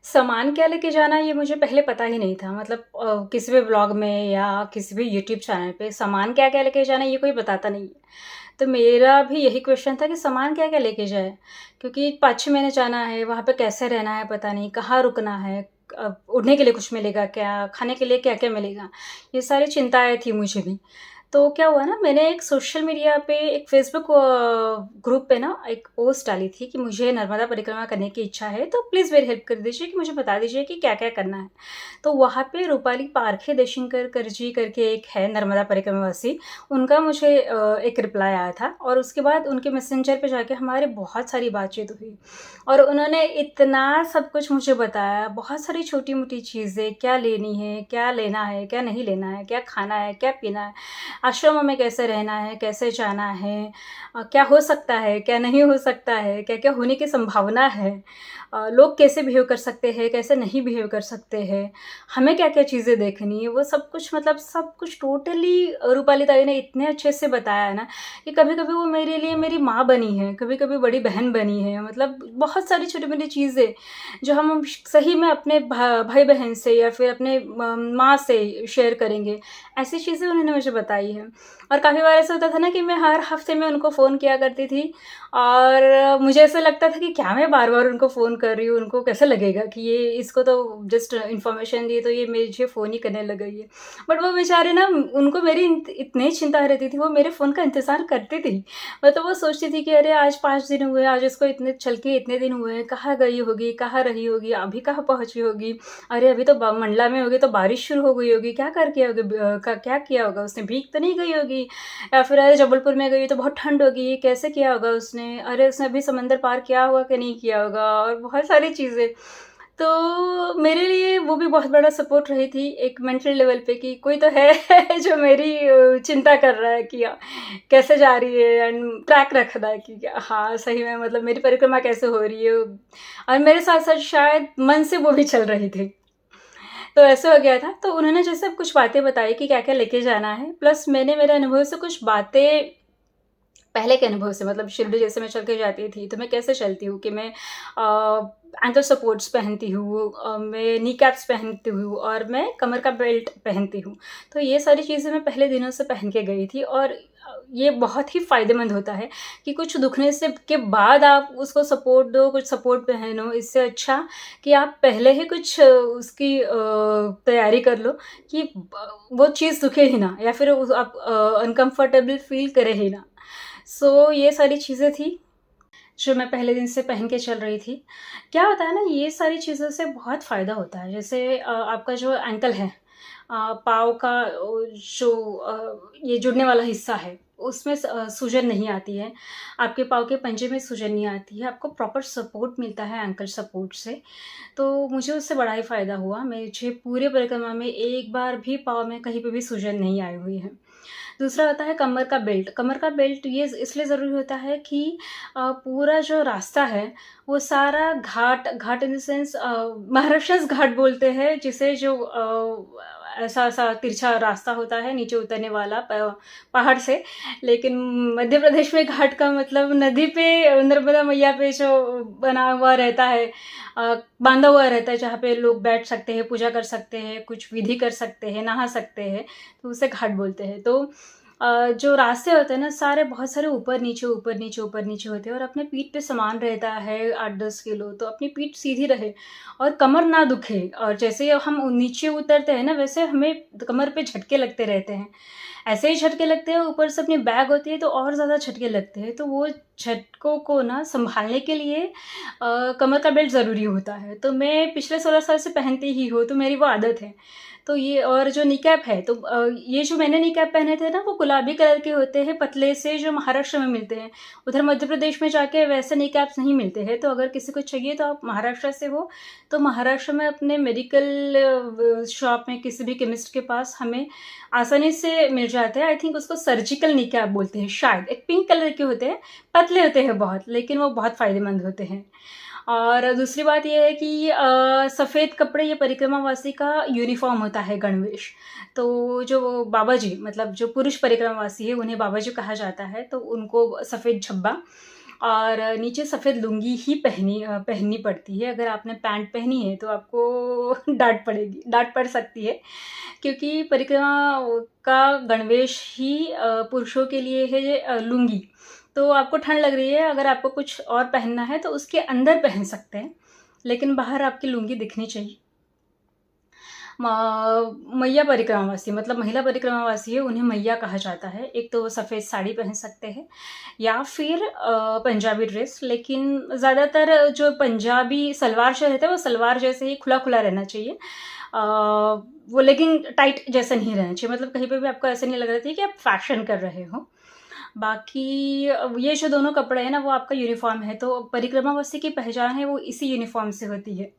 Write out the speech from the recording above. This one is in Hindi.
सामान क्या लेके जाना ये मुझे पहले पता ही नहीं था मतलब किसी भी ब्लॉग में या किसी भी यूट्यूब चैनल पे सामान क्या-क्या लेके जाना ये कोई बताता नहीं है। तो मेरा भी यही क्वेश्चन था कि सामान क्या-क्या लेके जाएँ? क्योंकि 5-6 महीने जाना है, वहाँ पे कैसे रहना है पता नहीं, कहाँ रुकना है, ओढ़ने के लिए कुछ मिलेगा क्या? खाने के लिए क्या-क्या मिलेगा? ये सारी चिंताएँ थी मुझे भी। तो क्या हुआ ना मैंने एक सोशल मीडिया पे एक फ़ेसबुक ग्रुप पे ना एक पोस्ट डाली थी कि मुझे नर्मदा परिक्रमा करने की इच्छा है, तो प्लीज़ मेरी हेल्प कर दीजिए कि मुझे बता दीजिए कि क्या-क्या करना है। तो वहाँ पे रूपाली पारखे देशिंगकर करजी करके एक है नर्मदा परिक्रमावासी, उनका मुझे एक रिप्लाई आया था और उसके बाद उनके मैसेंजर पे जाके हमारी बहुत सारी बातचीत हुई और उन्होंने इतना सब कुछ मुझे बताया, बहुत सारी छोटी-मोटी चीज़ें, क्या लेनी है, क्या लेना है, क्या नहीं लेना है, क्या खाना है, क्या पीना है, आश्रमों में कैसे रहना है, कैसे जाना है, क्या हो सकता है, क्या नहीं हो सकता है, क्या-क्या होने की संभावना है, लोग कैसे बिहेव कर सकते हैं, कैसे नहीं बिहेव कर सकते हैं, हमें क्या-क्या चीज़ें देखनी है, वो सब कुछ मतलब सब कुछ टोटली रूपाली ताई ने इतने अच्छे से बताया है ना, कि कभी-कभी वो मेरे लिए मेरी माँ बनी है, कभी-कभी बड़ी बहन बनी है, मतलब बहुत सारी छोटी-मोटी चीज़ें, जो हम सही में अपने भाई-बहन से या फिर अपने माँ से शेयर करेंगे, ऐसी चीज़ें उन्होंने मुझे बताई हैं। और काफ़ी बार ऐसा होता था ना कि मैं हर हफ़्ते में उनको फ़ोन किया करती थी और मुझे ऐसा लगता था कि क्या मैं बार-बार उनको फ़ोन कर रही हूँ, उनको कैसा लगेगा कि ये इसको तो जस्ट इन्फॉर्मेशन दी तो ये मुझे फ़ोन ही करने लग गई है। बट वो बेचारे ना उनको मेरी इतनी चिंता रहती थी, वो मेरे फ़ोन का इंतज़ार करती थी। मतलब वो सोचती थी कि अरे आज 5 दिन हुए, आज इसको इतने चल के इतने दिन हुए हैं, कहाँ गई होगी, कहाँ रही होगी, अभी कहाँ पहुँची होगी? अरे अभी तो मंडला में होगी तो बारिश शुरू हो गई होगी, क्या करके होगी क्या किया होगा उसने, भीग तो नहीं गई होगी? या फिर अरे जबलपुर में गई तो बहुत ठंड होगी, कैसे किया होगा उसने? अरे उसने अभी समंदर पार किया होगा कि नहीं किया होगा? और बहुत सारी चीज़ें। तो मेरे लिए वो भी बहुत बड़ा सपोर्ट रही थी एक मेंटल लेवल पे कि कोई तो है जो मेरी चिंता कर रहा है कि कैसे जा रही है एंड ट्रैक रख रहा है कि हाँ, सही में मतलब मेरी परिक्रमा कैसे हो रही है। और मेरे साथ-साथ शायद मन से वो भी चल रही थी। तो ऐसे हो गया था, तो उन्होंने जैसे कुछ बातें बताई कि क्या-क्या लेके जाना है, प्लस मैंने मेरे अनुभव से कुछ बातें पहले के अनुभव से मतलब शिरडी जैसे मैं चल के जाती थी, तो मैं कैसे चलती हूँ कि मैं एंकल सपोर्ट्स पहनती हूँ, मैं नी कैप्स पहनती हूँ और मैं कमर का बेल्ट पहनती हूँ। तो ये सारी चीज़ें मैं पहले दिनों से पहन के गई थी और ये बहुत ही फ़ायदेमंद होता है कि कुछ दुखने से के बाद आप उसको सपोर्ट दो, कुछ सपोर्ट पहनो, इससे अच्छा कि आप पहले ही कुछ उसकी तैयारी कर लो कि वो चीज़ दुखे ही ना या फिर आप अनकम्फ़र्टेबल फ़ील करें ही ना। सो ये सारी चीज़ें थी, जो मैं पहले दिन से पहन के चल रही थी। क्या होता है ना, ये सारी चीज़ों से बहुत फ़ायदा होता है। जैसे आपका जो एंकल है पाँव का जो ये जुड़ने वाला हिस्सा है, उसमें सूजन नहीं आती है। आपके पाँव के पंजे में सूजन नहीं आती है, आपको प्रॉपर सपोर्ट मिलता है एंकल सपोर्ट से। तो मुझे उससे बड़ा ही फ़ायदा हुआ। मुझे पूरे परिक्रमा में एक बार भी पाँव में कहीं पे भी सूजन नहीं आई हुई है। दूसरा होता है कमर का बेल्ट। कमर का बेल्ट ये इसलिए ज़रूरी होता है कि पूरा जो रास्ता है, वो सारा घाट घाट इन द सेंस महाराष्ट्रस घाट बोलते हैं जिसे जो ऐसा-ऐसा तिरछा रास्ता होता है नीचे उतरने वाला पहाड़ से। लेकिन मध्य प्रदेश में घाट का मतलब नदी पे नर्मदा मैया पे जो बना हुआ रहता है बाँधा हुआ रहता है जहाँ पे लोग बैठ सकते हैं, पूजा कर सकते हैं, कुछ विधि कर सकते हैं, नहा सकते हैं, तो उसे घाट बोलते हैं। तो जो रास्ते होते हैं ना सारे बहुत सारे ऊपर-नीचे, ऊपर-नीचे, ऊपर-नीचे होते हैं और अपने पीठ पे सामान रहता है 8-10 किलो, तो अपनी पीठ सीधी रहे और कमर ना दुखे और जैसे हम नीचे उतरते हैं ना वैसे हमें कमर पे झटके लगते रहते हैं। ऐसे ही झटके लगते हैं, ऊपर से अपनी बैग होती है तो और ज़्यादा झटके लगते हैं, तो वो झटकों को ना सँभालने के लिए कमर का बेल्ट ज़रूरी होता है। तो मैं पिछले 16 साल से पहनती ही हूँ, तो मेरी वो आदत है। तो ये और जो निकैप है तो ये जो मैंने निकैप पहने थे ना वो गुलाबी कलर के होते हैं पतले से जो महाराष्ट्र में मिलते हैं। उधर मध्य प्रदेश में जाके वैसे निकैप्स नहीं मिलते हैं, तो अगर किसी को चाहिए तो आप महाराष्ट्र से हो, तो महाराष्ट्र में अपने मेडिकल शॉप में किसी भी केमिस्ट के पास हमें आसानी से मिल जाते हैं। आई थिंक उसको सर्जिकल निकैप बोलते हैं शायद। एक पिंक कलर के होते हैं, पतले होते हैं बहुत, लेकिन वो बहुत फ़ायदेमंद होते हैं। और दूसरी बात ये है कि सफ़ेद कपड़े ये परिक्रमावासी का यूनिफ़ॉर्म होता है गणवेश। तो जो बाबा जी मतलब जो पुरुष परिक्रमावासी है उन्हें बाबा जी कहा जाता है, तो उनको सफ़ेद झब्बा और नीचे सफ़ेद लुंगी ही पहननी पड़ती है। अगर आपने पैंट पहनी है तो आपको डाँट पड़ सकती है, क्योंकि परिक्रमा का गणवेश ही पुरुषों के लिए है लुंगी। तो आपको ठंड लग रही है, अगर आपको कुछ और पहनना है तो उसके अंदर पहन सकते हैं, लेकिन बाहर आपकी लुंगी दिखनी चाहिए। मैया परिक्रमावासी मतलब महिला परिक्रमावासी है, उन्हें मैया कहा जाता है। एक तो वो सफ़ेद साड़ी पहन सकते हैं या फिर पंजाबी ड्रेस, लेकिन ज़्यादातर जो पंजाबी सलवार जो रहता है वो सलवार जैसे ही खुला-खुला रहना चाहिए। वो लेकिन टाइट जैसा नहीं रहना चाहिए, मतलब कहीं पे भी आपको ऐसा नहीं लग रहा चाहिए कि आप फैशन कर रहे हो। बाकी ये जो दोनों कपड़े हैं ना वो आपका यूनिफ़ॉर्म है, तो परिक्रमावासी की पहचान है वो इसी यूनिफ़ॉर्म से होती है।